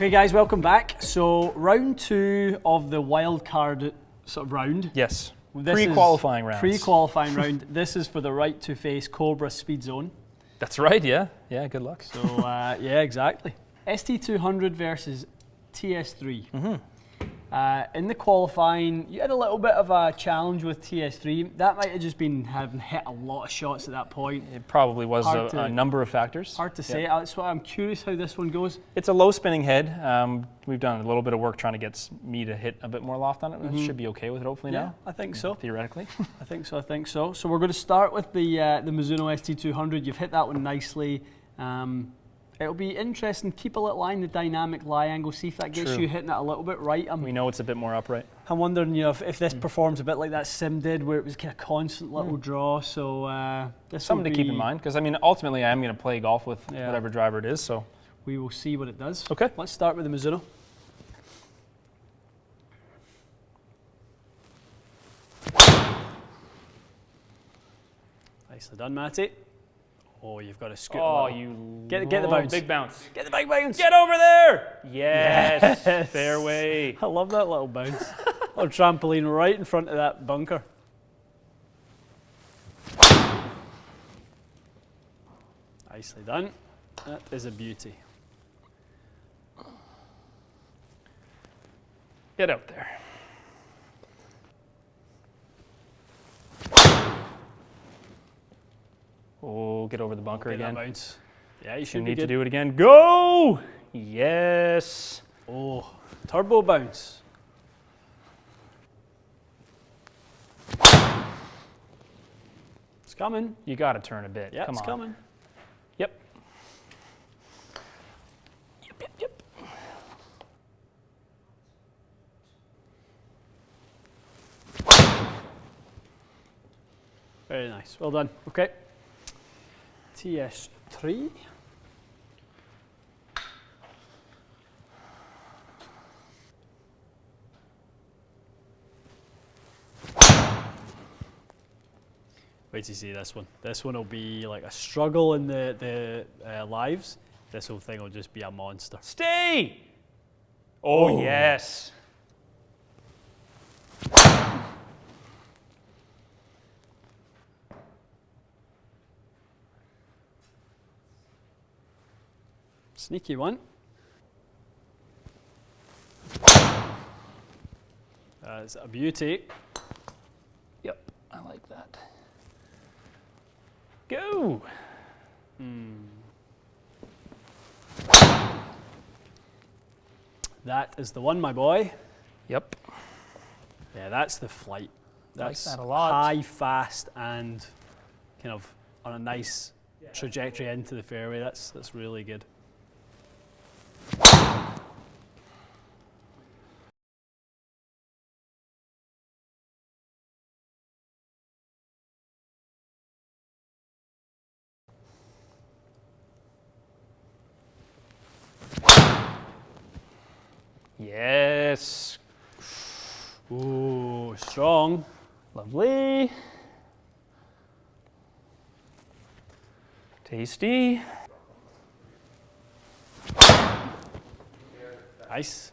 Okay guys, welcome back. So round 2 of the wild card sort of round. Yes, pre-qualifying rounds. Pre-qualifying round. This is for the right to face Cobra Speed Zone. That's right, yeah. Yeah, good luck. So yeah, exactly. ST200 versus TS3. Mm-hmm. In the qualifying, you had a little bit of a challenge with TS3. That might have just been having hit a lot of shots at that point. It probably was a number of factors. Hard to say. That's why I'm curious how this one goes. It's a low spinning head. We've done a little bit of work trying to get me to hit a bit more loft on it. It should be okay with it hopefully now. I think so. Theoretically. I think so. So we're going to start with the Mizuno ST200. You've hit that one nicely. It'll be interesting. Keep a little eye on the dynamic lie angle. See if that gets you hitting it a little bit right. We know it's a bit more upright. I'm wondering, if this performs a bit like that sim did, where it was kind of constant little draw. So this something to keep in mind, because I mean, ultimately, I am going to play golf with whatever driver it is. So we will see what it does. Okay. Let's start with the Mizuno. Nicely done, Matty. Oh, you've got to scoot. Oh, you get the bounce. Big bounce. Get the big bounce. Get over there. Yes. Fairway. I love that little bounce. Little trampoline right in front of that bunker. Nicely done. That is a beauty. Get out there. Oh, get over the bunker again. That bounce. Yeah, you should need to do it again. Go! Yes. Oh, turbo bounce. It's coming. You got to turn a bit. Yeah, Come it's on. coming. Yep. Yep. Very nice. Well done. Okay. TS3. Wait to see this one. This one will be like a struggle in the lives. This whole thing will just be a monster. Stay! Oh, yes. Sneaky one. That's a beauty. Yep, I like that. Go! That is the one, my boy. Yep. Yeah, that's the flight. That's like that a lot. High, fast, and kind of on a nice trajectory into the fairway. That's really good. Yes. Ooh, strong. Lovely. Tasty. Nice.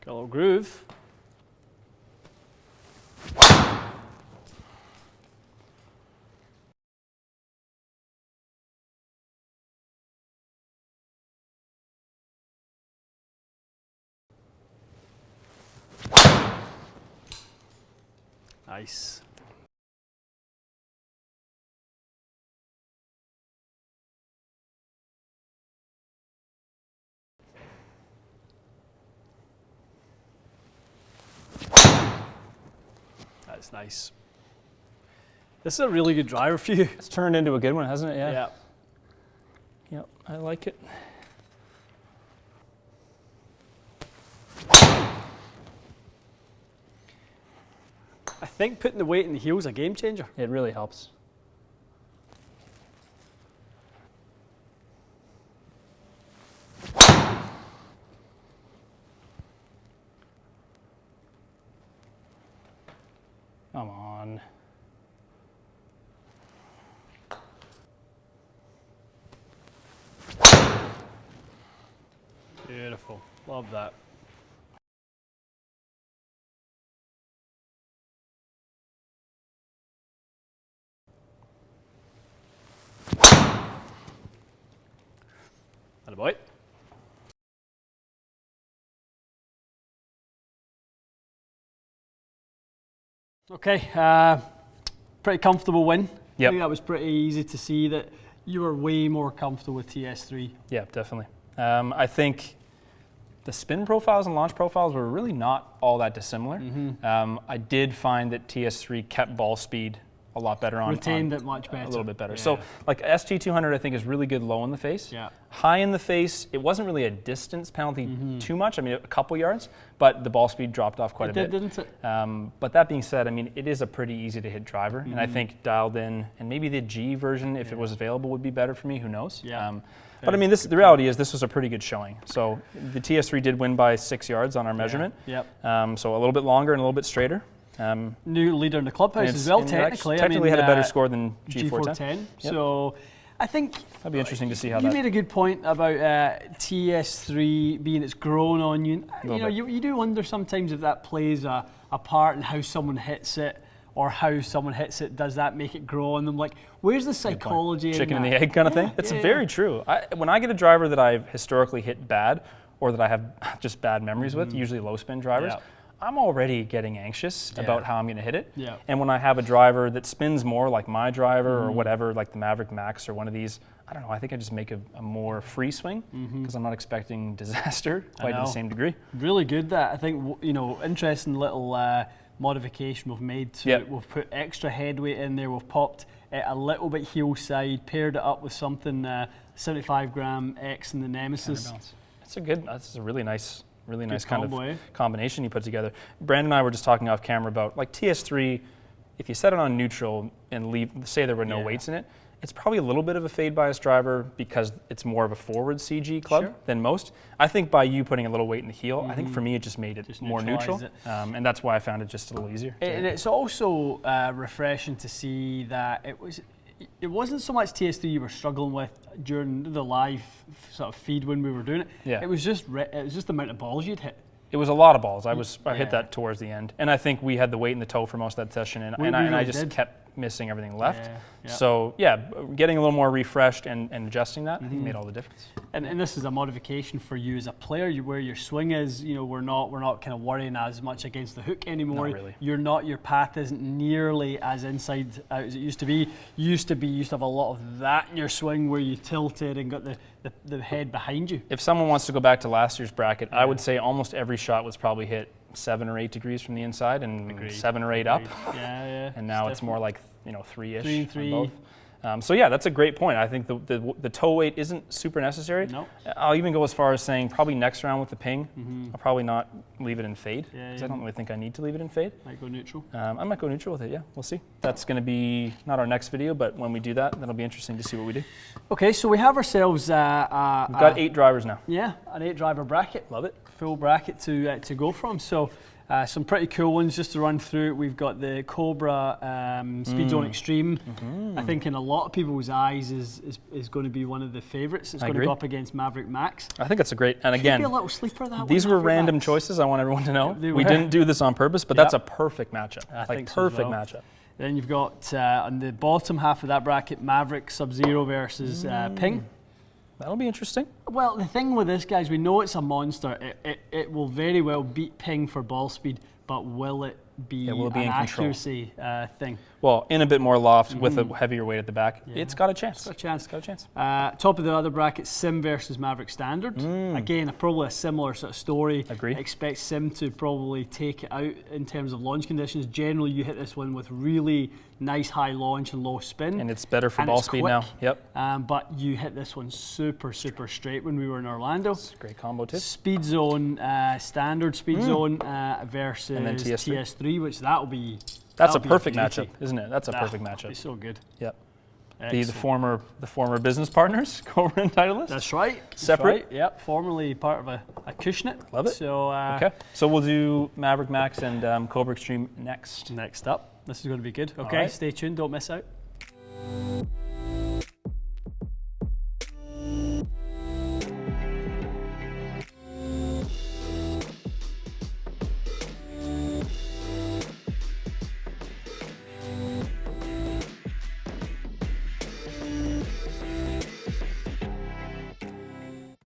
Got a little groove. Nice. That's nice. This is a really good driver for you. It's turned into a good one, hasn't it? Yeah. Yeah. Yep, I like it. I think putting the weight in the heel is a game changer. It really helps. Come on. Beautiful. Love that. Atta boy. Okay, pretty comfortable win. Yep. I think that was pretty easy to see that you were way more comfortable with TS3. Yeah, definitely. I think the spin profiles and launch profiles were really not all that dissimilar. I did find that TS3 kept ball speed a lot better on. Retained it much better. A little bit better. Yeah. So like ST200 I think is really good low in the face. Yeah. High in the face, it wasn't really a distance penalty too much. I mean, a couple yards, but the ball speed dropped off quite a bit. Didn't it? But that being said, I mean, it is a pretty easy to hit driver. And I think dialed in, and maybe the G version, if it was available, would be better for me. Who knows? Yeah. But I mean, the reality is this was a pretty good showing. So the TS3 did win by 6 yards on our measurement. Yep. So a little bit longer and a little bit straighter. New leader in the clubhouse as well, technically. Technically I mean, had a better score than G410. Yep. So I think that'd be interesting to see how you made a good point about TS3 being it's grown on you. You do wonder sometimes if that plays a part in how someone hits it, or how someone hits it. Does that make it grow on them? Like, where's the psychology? Chicken in and the egg kind of thing. It's very true. When I get a driver that I've historically hit bad, or that I have just bad memories with, usually low spin drivers. Yeah. I'm already getting anxious about how I'm going to hit it. Yeah. And when I have a driver that spins more, like my driver or whatever, like the Maverick Max or one of these, I don't know, I think I just make a more free swing because I'm not expecting disaster quite to the same degree. Really good that. I think, interesting little modification we've made to it. We've put extra head weight in there. We've popped it a little bit heel side, paired it up with something 75 gram X in the Nemesis. That's a really nice kind combo, of combination you put together. Brandon and I were just talking off camera about like TS3, if you set it on neutral and say there were no weights in it, it's probably a little bit of a fade bias driver because it's more of a forward CG club than most. I think by you putting a little weight in the heel, I think for me it just made it more neutral. And that's why I found it just a little easier. And it's also refreshing to see that it wasn't so much TS3 you were struggling with during the live sort of feed when we were doing it. Yeah. It was just the amount of balls you'd hit. It was a lot of balls. I hit that towards the end, and I think we had the weight in the toe for most of that session, and I just kept missing everything left. So getting a little more refreshed and adjusting that, I think made all the difference. And this is a modification for you as a player, where your swing is. We're not kind of worrying as much against the hook anymore. Not really. Your path isn't nearly as inside out as it used to be. You used to have a lot of that in your swing where you tilted and got the head behind you. If someone wants to go back to last year's bracket, I would say almost every shot was probably hit 7 or 8 degrees from the inside and 7 or 8 up. And now it's more like 3-ish. 3 and 3. On both. So yeah, that's a great point. I think the toe weight isn't super necessary. No. I'll even go as far as saying probably next round with the ping, I'll probably not leave it in fade because I don't really think I need to leave it in fade. Might go neutral. I might go neutral with it. Yeah, we'll see. That's going to be not our next video, but when we do that, that'll be interesting to see what we do. Okay, so we have ourselves. We've got 8 drivers now. Yeah, an 8-driver bracket. Love it. Full bracket to go from. So. Some pretty cool ones just to run through. We've got the Cobra Speed Zone Extreme. I think in a lot of people's eyes is going to be one of the favourites. It's going to go up against Maverick Max. I think that's a great, and again, be a little sleeper, that these one, were Maverick random Max. choices. I want everyone to know. We didn't do this on purpose, but that's a perfect matchup. I think so perfect as well. matchup. Then you've got on the bottom half of that bracket, Maverick Sub-Zero versus Ping. That'll be interesting. Well, the thing with this, guys, we know it's a monster. It will very well beat Ping for ball speed, but will it be an accuracy thing? Well, in a bit more loft with a heavier weight at the back, it's got a chance. It's got a chance. Top Top of the other bracket, Sim versus Maverick Standard. Again, probably a similar sort of story. Agree. Expect Sim to probably take it out in terms of launch conditions. Generally, you hit this one with really nice high launch and low spin. And it's better for ball speed now. Yep. But you hit this one super straight when we were in Orlando. It's a great combo too. Speed Zone, Standard Speed Zone versus and then TS3, which that'll be... That's a perfect matchup, isn't it? That's a perfect matchup. It's so good. Yep. The former business partners, Cobra and Titleist. That's right. Separate. Right. Yep. Formerly part of a Cushionet. Love it. So okay. So we'll do Maverick Max and Cobra Extreme next. Next up. This is going to be good. Okay, right. stay tuned. Don't miss out.